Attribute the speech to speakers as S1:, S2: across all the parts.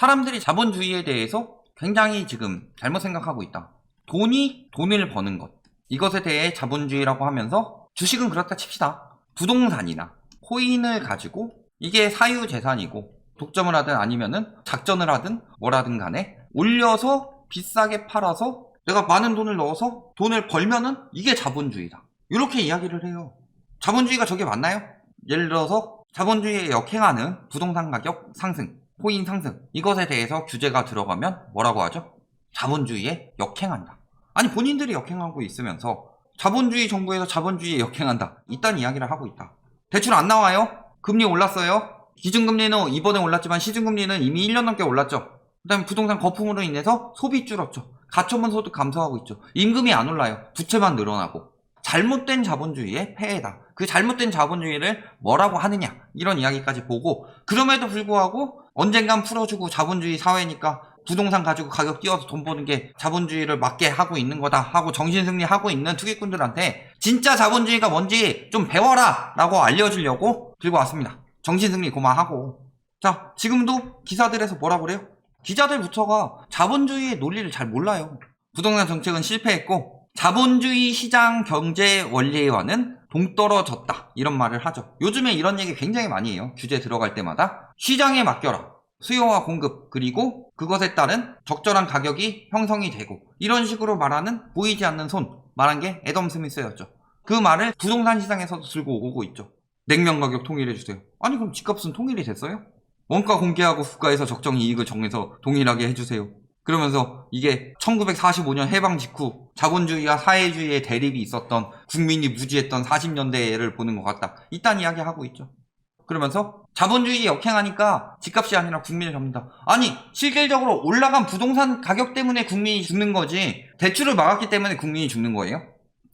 S1: 사람들이 자본주의에 대해서 굉장히 지금 잘못 생각하고 있다. 돈이 돈을 버는 것. 이것에 대해 자본주의라고 하면서 주식은 그렇다 칩시다. 부동산이나 코인을 가지고 이게 사유재산이고 독점을 하든 아니면은 작전을 하든 뭐라든 간에 올려서 비싸게 팔아서 내가 많은 돈을 넣어서 돈을 벌면은 이게 자본주의다. 이렇게 이야기를 해요. 자본주의가 저게 맞나요? 예를 들어서 자본주의에 역행하는 부동산 가격 상승, 코인 상승 이것에 대해서 규제가 들어가면 뭐라고 하죠? 자본주의에 역행한다. 아니 본인들이 역행하고 있으면서 자본주의 정부에서 자본주의에 역행한다. 이딴 이야기를 하고 있다. 대출 안 나와요? 금리 올랐어요? 기준금리는 이번에 올랐지만 시중금리는 이미 1년 넘게 올랐죠. 그 다음에 부동산 거품으로 인해서 소비 줄었죠. 가처분 소득 감소하고 있죠. 임금이 안 올라요. 부채만 늘어나고. 잘못된 자본주의의 폐해다. 그 잘못된 자본주의를 뭐라고 하느냐 이런 이야기까지 보고 그럼에도 불구하고 언젠간 풀어주고 자본주의 사회니까 부동산 가지고 가격 띄워서 돈 버는 게 자본주의를 맞게 하고 있는 거다 하고 정신승리하고 있는 투기꾼들한테 진짜 자본주의가 뭔지 좀 배워라 라고 알려주려고 들고 왔습니다. 정신승리 그만하고. 자, 지금도 기사들에서 뭐라 그래요? 기자들부터가 자본주의의 논리를 잘 몰라요. 부동산 정책은 실패했고 자본주의 시장 경제 원리와는 동떨어졌다 이런 말을 하죠. 요즘에 이런 얘기 굉장히 많이 해요. 규제 들어갈 때마다 시장에 맡겨라. 수요와 공급 그리고 그것에 따른 적절한 가격이 형성이 되고 이런 식으로 말하는 보이지 않는 손 말한 게 애덤 스미스였죠. 그 말을 부동산 시장에서도 들고 오고 있죠. 냉면 가격 통일해주세요. 아니 그럼 집값은 통일이 됐어요? 원가 공개하고 국가에서 적정 이익을 정해서 동일하게 해주세요. 그러면서 이게 1945년 해방 직후 자본주의와 사회주의의 대립이 있었던 국민이 무지했던 40년대를 보는 것 같다. 이딴 이야기 하고 있죠. 그러면서 자본주의에 역행하니까 집값이 아니라 국민을 잡는다. 아니 실질적으로 올라간 부동산 가격 때문에 국민이 죽는 거지 대출을 막았기 때문에 국민이 죽는 거예요?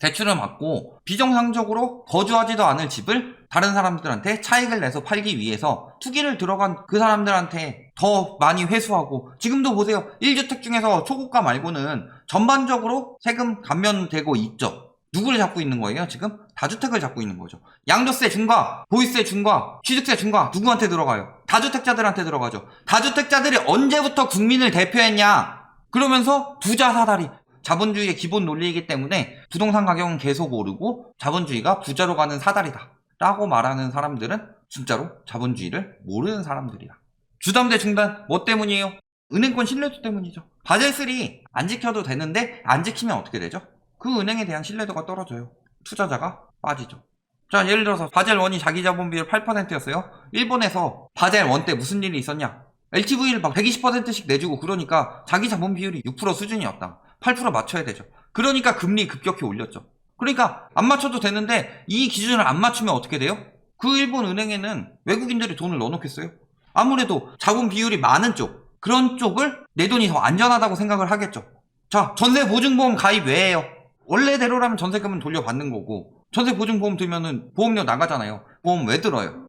S1: 대출을 막고 비정상적으로 거주하지도 않을 집을 다른 사람들한테 차익을 내서 팔기 위해서 투기를 들어간 그 사람들한테 더 많이 회수하고 지금도 보세요. 1주택 중에서 초고가 말고는 전반적으로 세금 감면되고 있죠. 누구를 잡고 있는 거예요 지금? 다주택을 잡고 있는 거죠. 양도세 중과, 보유세 중과, 취득세 중과 누구한테 들어가요? 다주택자들한테 들어가죠. 다주택자들이 언제부터 국민을 대표했냐? 그러면서 부자 사다리. 자본주의의 기본 논리이기 때문에 부동산 가격은 계속 오르고 자본주의가 부자로 가는 사다리다 라고 말하는 사람들은 진짜로 자본주의를 모르는 사람들이다. 주담대 중단 뭐 때문이에요? 은행권 신뢰도 때문이죠. 바젤3 안 지켜도 되는데 안 지키면 어떻게 되죠? 그 은행에 대한 신뢰도가 떨어져요. 투자자가 빠지죠. 자, 예를 들어서 바젤1이 자기 자본 비율 8%였어요. 일본에서 바젤1 때 무슨 일이 있었냐? LTV를 막 120%씩 내주고 그러니까 자기 자본 비율이 6% 수준이었다. 8% 맞춰야 되죠. 그러니까 금리 급격히 올렸죠. 그러니까 안 맞춰도 되는데 이 기준을 안 맞추면 어떻게 돼요? 그 일본 은행에는 외국인들이 돈을 넣어놓겠어요? 아무래도 자본 비율이 많은 쪽, 그런 쪽을 내 돈이 더 안전하다고 생각을 하겠죠. 자, 전세보증보험 가입 왜 해요? 원래대로라면 전세금은 돌려받는 거고 전세보증보험 들면은 보험료 나가잖아요. 보험 왜 들어요?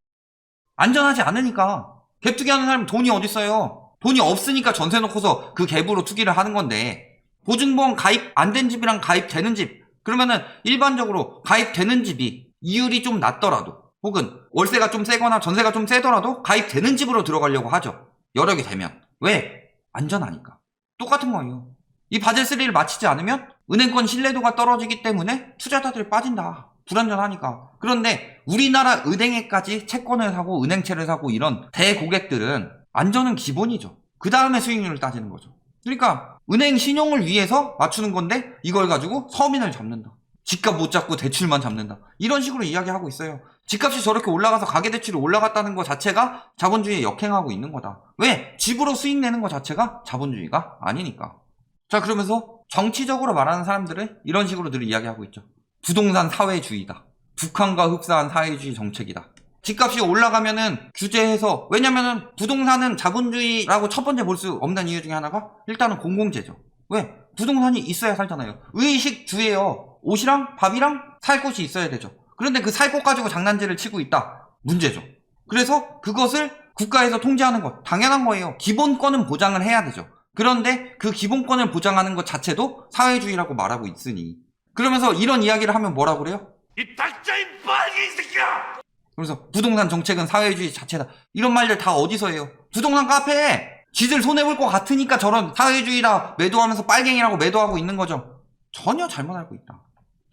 S1: 안전하지 않으니까. 갭 투기하는 사람은 돈이 어딨어요? 돈이 없으니까 전세 놓고서 그 갭으로 투기를 하는 건데 보증보험 가입 안 된 집이랑 가입되는 집 그러면은 일반적으로 가입되는 집이 이율이 좀 낮더라도 혹은 월세가 좀 세거나 전세가 좀 세더라도 가입되는 집으로 들어가려고 하죠. 여력이 되면. 왜? 안전하니까. 똑같은 거예요. 이 바젤3를 마치지 않으면 은행권 신뢰도가 떨어지기 때문에 투자자들이 빠진다. 불안전하니까. 그런데 우리나라 은행에까지 채권을 사고 은행채를 사고 이런 대고객들은 안전은 기본이죠. 그 다음에 수익률을 따지는 거죠. 그러니까 은행 신용을 위해서 맞추는 건데 이걸 가지고 서민을 잡는다. 집값 못 잡고 대출만 잡는다. 이런 식으로 이야기하고 있어요. 집값이 저렇게 올라가서 가계대출이 올라갔다는 것 자체가 자본주의에 역행하고 있는 거다. 왜? 집으로 수익 내는 것 자체가 자본주의가 아니니까. 자, 그러면서 정치적으로 말하는 사람들은 이런 식으로 늘 이야기하고 있죠. 부동산 사회주의다. 북한과 흡사한 사회주의 정책이다. 집값이 올라가면은 규제해서, 왜냐면은 부동산은 자본주의라고 첫 번째 볼 수 없는 이유 중에 하나가 일단은 공공재죠. 왜? 부동산이 있어야 살잖아요. 의식주예요. 옷이랑 밥이랑 살 곳이 있어야 되죠. 그런데 그 살 곳 가지고 장난질을 치고 있다. 문제죠. 그래서 그것을 국가에서 통제하는 것 당연한 거예요. 기본권은 보장을 해야 되죠. 그런데 그 기본권을 보장하는 것 자체도 사회주의라고 말하고 있으니 그러면서 이런 이야기를 하면 뭐라고 그래요? 이 닥쳐인 빨개 이 새끼야! 그래서 부동산 정책은 사회주의 자체다. 이런 말들 다 어디서 해요? 부동산 카페! 지들 손해볼 것 같으니까 저런 사회주의다 매도하면서 빨갱이라고 매도하고 있는 거죠. 전혀 잘못 알고 있다.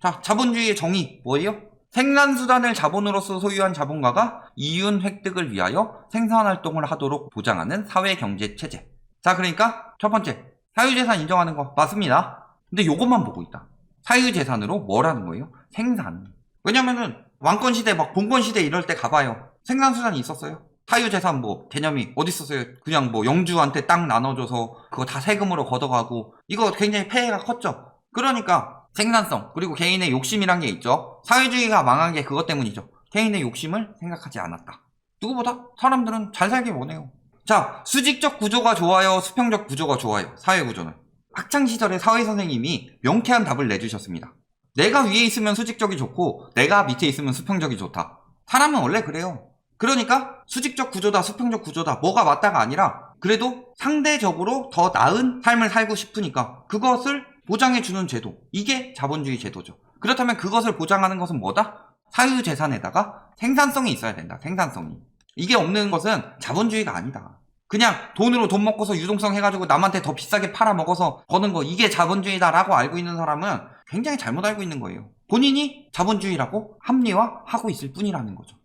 S1: 자, 자본주의의 정의 뭐예요? 생산수단을 자본으로서 소유한 자본가가 이윤 획득을 위하여 생산활동을 하도록 보장하는 사회경제체제. 자, 그러니까 첫 번째, 사유재산 인정하는 거 맞습니다. 근데 요것만 보고 있다. 사유재산으로 뭘 하는 거예요? 생산. 왜냐면은 왕권시대 막 봉건시대 이럴 때 가봐요. 생산수단이 있었어요. 사유재산 뭐 개념이 어디 있었어요? 그냥 뭐 영주한테 땅 나눠줘서 그거 다 세금으로 걷어가고 이거 굉장히 폐해가 컸죠. 그러니까 생산성 그리고 개인의 욕심이란 게 있죠. 사회주의가 망한 게 그것 때문이죠. 개인의 욕심을 생각하지 않았다. 누구보다 사람들은 잘 살기 원해요. 자, 수직적 구조가 좋아요? 수평적 구조가 좋아요? 사회구조는 학창시절에 사회선생님이 명쾌한 답을 내주셨습니다. 내가 위에 있으면 수직적이 좋고 내가 밑에 있으면 수평적이 좋다. 사람은 원래 그래요. 그러니까 수직적 구조다 수평적 구조다 뭐가 맞다가 아니라 그래도 상대적으로 더 나은 삶을 살고 싶으니까 그것을 보장해주는 제도, 이게 자본주의 제도죠. 그렇다면 그것을 보장하는 것은 뭐다? 사유재산에다가 생산성이 있어야 된다. 생산성이. 이게 없는 것은 자본주의가 아니다. 그냥 돈으로 돈 먹고서 유동성 해가지고 남한테 더 비싸게 팔아먹어서 버는 거, 이게 자본주의다라고 알고 있는 사람은 굉장히 잘못 알고 있는 거예요. 본인이 자본주의라고 합리화하고 있을 뿐이라는 거죠.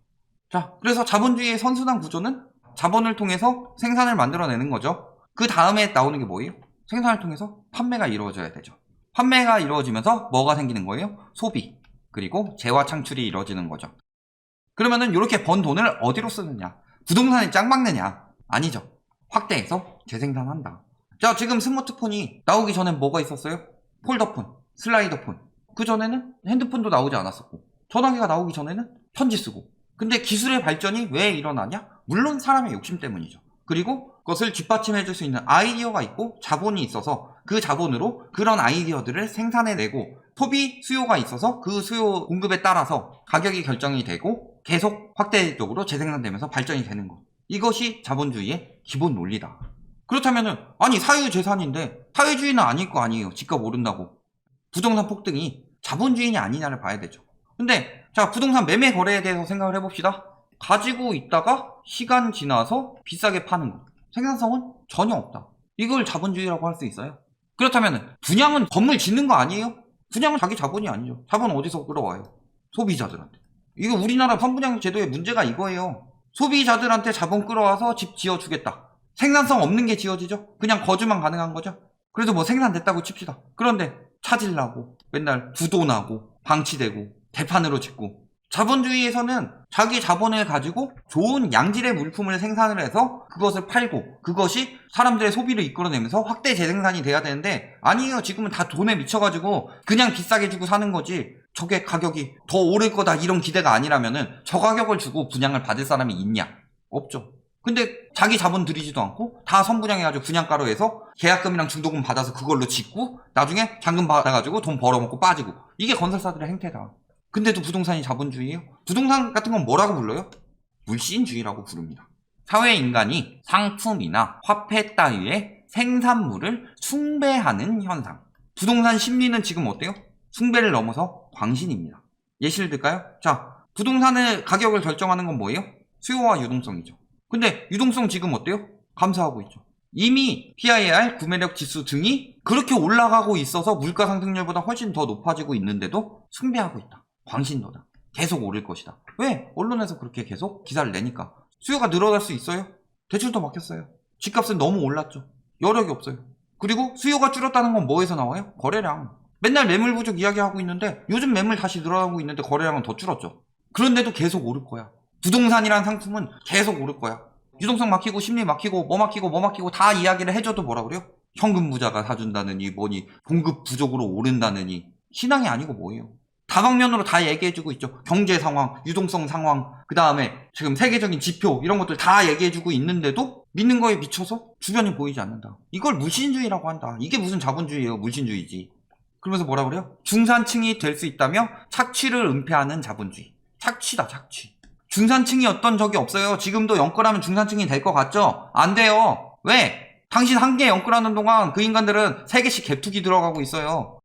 S1: 자, 그래서 자본주의의 선순환 구조는 자본을 통해서 생산을 만들어내는 거죠. 그 다음에 나오는 게 뭐예요? 생산을 통해서 판매가 이루어져야 되죠. 판매가 이루어지면서 뭐가 생기는 거예요? 소비, 그리고 재화 창출이 이루어지는 거죠. 그러면은 이렇게 번 돈을 어디로 쓰느냐? 부동산에 짱 박느냐? 아니죠. 확대해서 재생산한다. 자, 지금 스마트폰이 나오기 전엔 뭐가 있었어요? 폴더폰, 슬라이더폰. 그 전에는 핸드폰도 나오지 않았었고, 전화기가 나오기 전에는 편지 쓰고. 근데 기술의 발전이 왜 일어나냐? 물론 사람의 욕심 때문이죠. 그리고 그것을 뒷받침해줄 수 있는 아이디어가 있고 자본이 있어서 그 자본으로 그런 아이디어들을 생산해내고 소비 수요가 있어서 그 수요 공급에 따라서 가격이 결정이 되고 계속 확대적으로 재생산되면서 발전이 되는 것. 이것이 자본주의의 기본 논리다. 그렇다면은 아니 사유재산인데 사회주의는 아닐 거 아니에요. 집값 오른다고. 부동산 폭등이 자본주의냐 아니냐를 봐야 되죠. 근데 자, 부동산 매매 거래에 대해서 생각을 해봅시다. 가지고 있다가 시간 지나서 비싸게 파는 거. 생산성은 전혀 없다. 이걸 자본주의라고 할 수 있어요? 그렇다면 분양은 건물 짓는 거 아니에요? 분양은 자기 자본이 아니죠. 자본 어디서 끌어와요? 소비자들한테. 이거 우리나라 선분양 제도의 문제가 이거예요. 소비자들한테 자본 끌어와서 집 지어주겠다. 생산성 없는 게 지어지죠? 그냥 거주만 가능한 거죠? 그래도 뭐 생산됐다고 칩시다. 그런데 찾으려고 맨날 부도나고 방치되고 대판으로 짓고. 자본주의에서는 자기 자본을 가지고 좋은 양질의 물품을 생산을 해서 그것을 팔고 그것이 사람들의 소비를 이끌어내면서 확대 재생산이 돼야 되는데 아니에요. 지금은 다 돈에 미쳐가지고 그냥 비싸게 주고 사는 거지 저게 가격이 더 오를 거다 이런 기대가 아니라면은 저 가격을 주고 분양을 받을 사람이 있냐? 없죠. 근데 자기 자본 들이지도 않고 다 선분양해가지고 분양가로 해서 계약금이랑 중도금 받아서 그걸로 짓고 나중에 잔금 받아가지고 돈 벌어먹고 빠지고 이게 건설사들의 행태다. 근데도 부동산이 자본주의예요? 부동산 같은 건 뭐라고 불러요? 물신주의라고 부릅니다. 사회 인간이 상품이나 화폐 따위의 생산물을 숭배하는 현상. 부동산 심리는 지금 어때요? 숭배를 넘어서 광신입니다. 예시를 들까요? 자, 부동산의 가격을 결정하는 건 뭐예요? 수요와 유동성이죠. 근데 유동성 지금 어때요? 감소하고 있죠. 이미 PIR, 구매력 지수 등이 그렇게 올라가고 있어서 물가 상승률보다 훨씬 더 높아지고 있는데도 숭배하고 있다. 광신도다. 계속 오를 것이다. 왜? 언론에서 그렇게 계속 기사를 내니까. 수요가 늘어날 수 있어요? 대출도 막혔어요. 집값은 너무 올랐죠. 여력이 없어요. 그리고 수요가 줄었다는 건 뭐에서 나와요? 거래량. 맨날 매물 부족 이야기하고 있는데 요즘 매물 다시 늘어나고 있는데 거래량은 더 줄었죠. 그런데도 계속 오를 거야. 부동산이란 상품은 계속 오를 거야. 유동성 막히고 심리 막히고 뭐 막히고 다 이야기를 해줘도 뭐라 그래요? 현금 부자가 사준다느니 뭐니 공급 부족으로 오른다느니 신앙이 아니고 뭐예요? 다방면으로 다 얘기해주고 있죠. 경제 상황, 유동성 상황, 그 다음에 지금 세계적인 지표 이런 것들 다 얘기해주고 있는데도 믿는 거에 미쳐서 주변이 보이지 않는다. 이걸 물신주의라고 한다. 이게 무슨 자본주의예요? 물신주의지. 그러면서 뭐라 그래요? 중산층이 될 수 있다며 착취를 은폐하는 자본주의. 착취다, 착취. 중산층이었던 적이 없어요. 지금도 영끌하면 중산층이 될 것 같죠? 안 돼요. 왜? 당신 한 개 영끌하는 동안 그 인간들은 3개씩 갭투기 들어가고 있어요.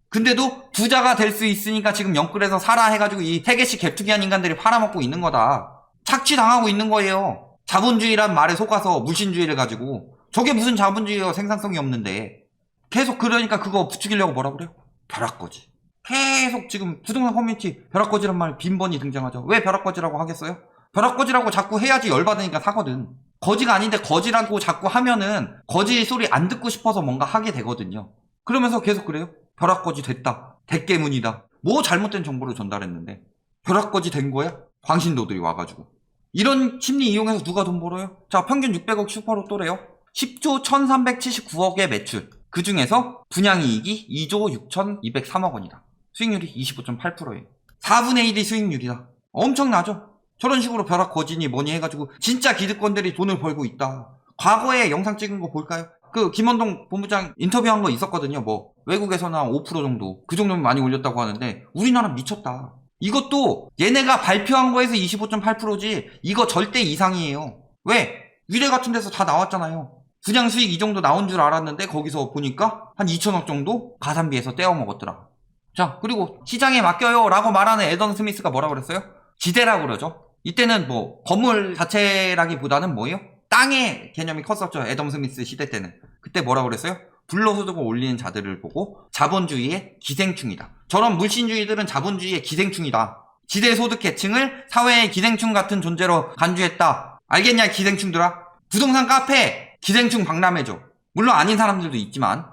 S1: 근데도 부자가 될 수 있으니까 지금 영끌해서 살아 해가지고 이 3개씩 갭투기한 인간들이 팔아먹고 있는 거다. 착취당하고 있는 거예요. 자본주의란 말에 속아서 물신주의를 가지고. 저게 무슨 자본주의예요? 생산성이 없는데. 계속 그러니까 그거 부추기려고 뭐라 그래요? 벼락거지. 계속 지금 부동산 커뮤니티 벼락거지란 말 빈번히 등장하죠. 왜 벼락거지라고 하겠어요? 벼락거지라고 자꾸 해야지 열받으니까 사거든. 거지가 아닌데 거지라고 자꾸 하면은 거지 소리 안 듣고 싶어서 뭔가 하게 되거든요. 그러면서 계속 그래요. 벼락거지 됐다. 대깨문이다. 뭐 잘못된 정보를 전달했는데 벼락거지 된 거야? 광신도들이 와가지고. 이런 심리 이용해서 누가 돈 벌어요? 자, 평균 600억 슈퍼로또래요. 10조 1379억의 매출. 그 중에서 분양이익이 2조 6203억 원이다. 수익률이 25.8%예요. 4분의 1이 수익률이다. 엄청나죠? 저런 식으로 벼락거지니 뭐니 해가지고 진짜 기득권들이 돈을 벌고 있다. 과거에 영상 찍은 거 볼까요? 그 김원동 본부장 인터뷰한 거 있었거든요. 뭐 외국에서는 5% 정도, 그 정도면 많이 올렸다고 하는데 우리나라 미쳤다. 이것도 얘네가 발표한 거에서 25.8%지 이거 절대 이상이에요. 왜? 위례 같은 데서 다 나왔잖아요. 분양 수익 이 정도 나온 줄 알았는데 거기서 보니까 한 2천억 정도 가산비에서 떼어 먹었더라. 자, 그리고 시장에 맡겨요 라고 말하는 애던 스미스가 뭐라 그랬어요? 지대라고 그러죠. 이때는 뭐 건물 자체라기보다는 뭐예요? 땅의 개념이 컸었죠. 애덤 스미스 시대 때는. 그때 뭐라 그랬어요? 불로소득을 올리는 자들을 보고 자본주의의 기생충이다. 저런 물신주의들은 자본주의의 기생충이다. 지대소득 계층을 사회의 기생충 같은 존재로 간주했다. 알겠냐 기생충들아? 부동산 카페 기생충 박람회죠. 물론 아닌 사람들도 있지만.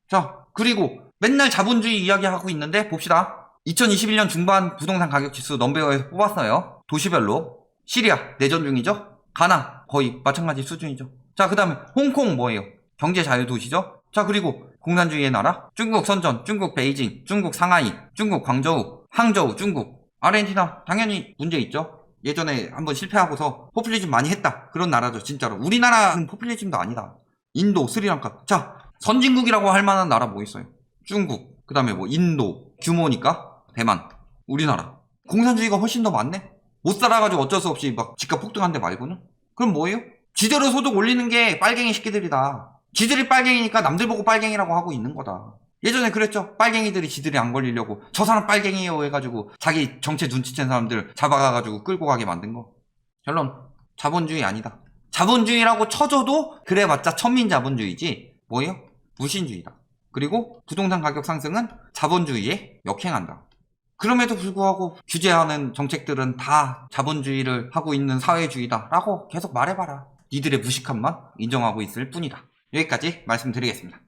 S1: 자, 그리고 맨날 자본주의 이야기하고 있는데 봅시다. 2021년 중반 부동산 가격 지수 넘버웨어에서 뽑았어요. 도시별로. 시리아 내전 중이죠. 가나 거의 마찬가지 수준이죠. 자, 그 다음에 홍콩 뭐예요? 경제 자유 도시죠. 자, 그리고 공산주의의 나라 중국 선전, 중국 베이징, 중국 상하이, 중국 광저우, 항저우, 중국. 아르헨티나 당연히 문제 있죠. 예전에 한번 실패하고서 포퓰리즘 많이 했다. 그런 나라죠. 진짜로. 우리나라는 포퓰리즘도 아니다. 인도, 스리랑카. 자, 선진국이라고 할 만한 나라 뭐 있어요? 중국, 그 다음에 뭐 인도, 규모니까 대만, 우리나라. 공산주의가 훨씬 더 많네? 못 살아가지고 어쩔 수 없이 막 집값 폭등한 데 말고는? 그럼 뭐예요? 지대로 소득 올리는 게 빨갱이 새끼들이다. 지들이 빨갱이니까 남들 보고 빨갱이라고 하고 있는 거다. 예전에 그랬죠. 빨갱이들이 지들이 안 걸리려고 저 사람 빨갱이에요 해가지고 자기 정체 눈치챈 사람들 잡아가가지고 끌고 가게 만든 거. 결론, 자본주의 아니다. 자본주의라고 쳐줘도 그래봤자 천민자본주의지 뭐예요? 무신주의다. 그리고 부동산 가격 상승은 자본주의에 역행한다. 그럼에도 불구하고 규제하는 정책들은 다 자본주의를 하고 있는 사회주의다 라고 계속 말해봐라. 니들의 무식함만 인정하고 있을 뿐이다. 여기까지 말씀드리겠습니다.